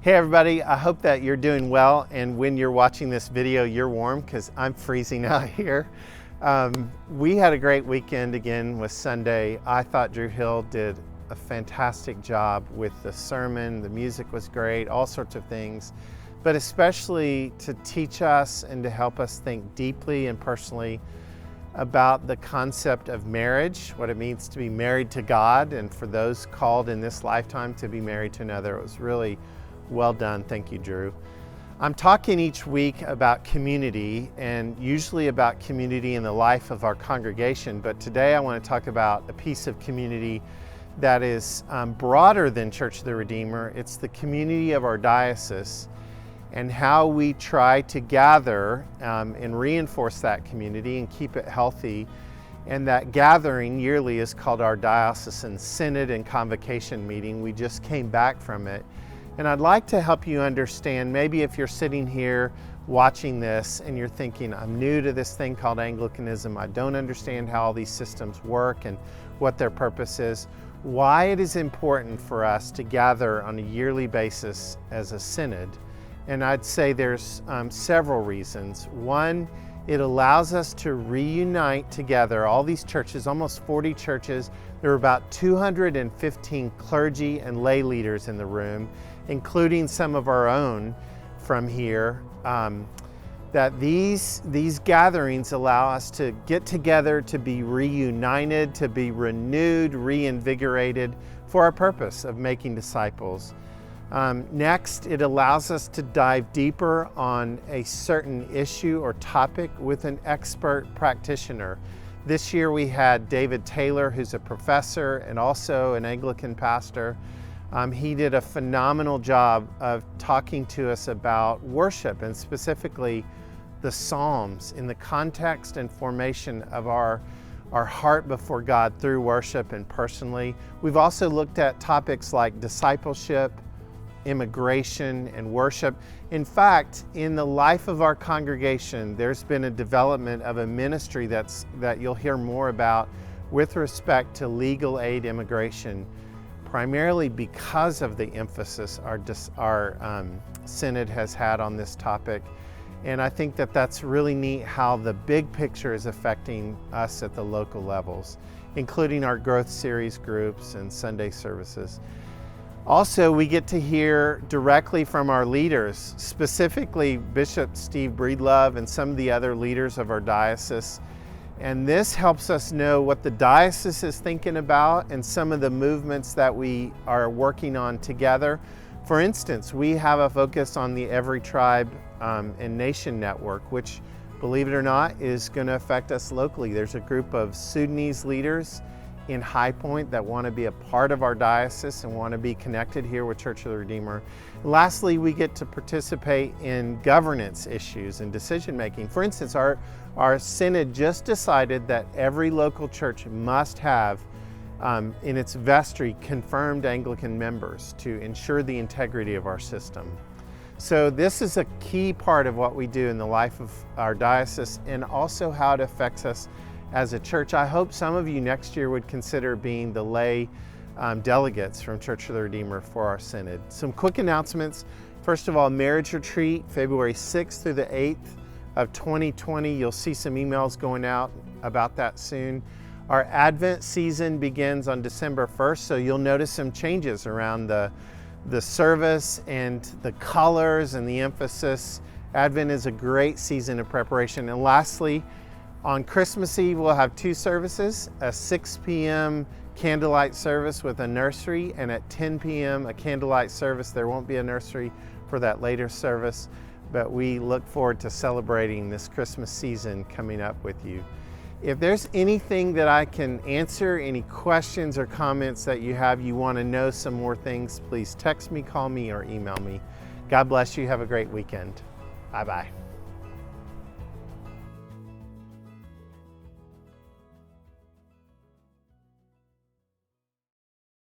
Hey everybody, I hope that you're doing well, and when you're watching this video you're warm because I'm freezing out here. We had a great weekend again with Sunday. I thought Drew Hill did a fantastic job with the sermon. The music was great, all sorts of things, but especially to teach us and to help us think deeply and personally about the concept of marriage, what it means to be married to God, and for those called in this lifetime to be married to another. It was really well done. Thank you, Drew. I'm talking each week about community, and usually about community in the life of our congregation, but today I want to talk about a piece of community that is broader than Church of the Redeemer. It's the community of our diocese and how we try to gather and reinforce that community and keep it healthy. And that gathering yearly is called our Diocesan Synod and Convocation meeting. We just came back from it. And I'd like to help you understand, maybe if you're sitting here watching this and you're thinking, I'm new to this thing called Anglicanism, I don't understand how all these systems work and what their purpose is, why it is important for us to gather on a yearly basis as a synod. And I'd say there's several reasons. One, it allows us to reunite together all these churches, almost 40 churches. There are about 215 clergy and lay leaders in the room, including some of our own from here, that these gatherings allow us to get together, to be reunited, to be renewed, reinvigorated for our purpose of making disciples. Next, it allows us to dive deeper on a certain issue or topic with an expert practitioner. This year we had David Taylor, who's a professor and also an Anglican pastor. He did a phenomenal job of talking to us about worship, and specifically the Psalms in the context and formation of our heart before God through worship and personally. We've also looked at topics like discipleship, immigration, and worship. In fact, in the life of our congregation, there's been a development of a ministry that you'll hear more about with respect to legal aid immigration, primarily because of the emphasis our synod has had on this topic. And I think that that's really neat how the big picture is affecting us at the local levels, including our growth series groups and Sunday services. Also, we get to hear directly from our leaders, specifically Bishop Steve Breedlove and some of the other leaders of our diocese. And this helps us know what the diocese is thinking about and some of the movements that we are working on together. For instance, we have a focus on the Every Tribe and Nation Network, which, believe it or not, is going to affect us locally. There's a group of Sudanese leaders in High Point that want to be a part of our diocese and want to be connected here with Church of the Redeemer. Lastly, we get to participate in governance issues and decision making. For instance, our synod just decided that every local church must have in its vestry confirmed Anglican members to ensure the integrity of our system. So this is a key part of what we do in the life of our diocese and also how it affects us as a church. I hope some of you next year would consider being the lay delegates from Church of the Redeemer for our synod. Some quick announcements. First of all, marriage retreat, February 6th through the 8th of 2020. You'll see some emails going out about that soon. Our Advent season begins on December 1st, so you'll notice some changes around the service and the colors and the emphasis. Advent is a great season of preparation. And lastly, on Christmas Eve, we'll have two services, a 6 p.m. candlelight service with a nursery, and at 10 p.m. a candlelight service. There won't be a nursery for that later service, but we look forward to celebrating this Christmas season coming up with you. If there's anything that I can answer, any questions or comments that you have, you want to know some more things, please text me, call me, or email me. God bless you. Have a great weekend. Bye-bye.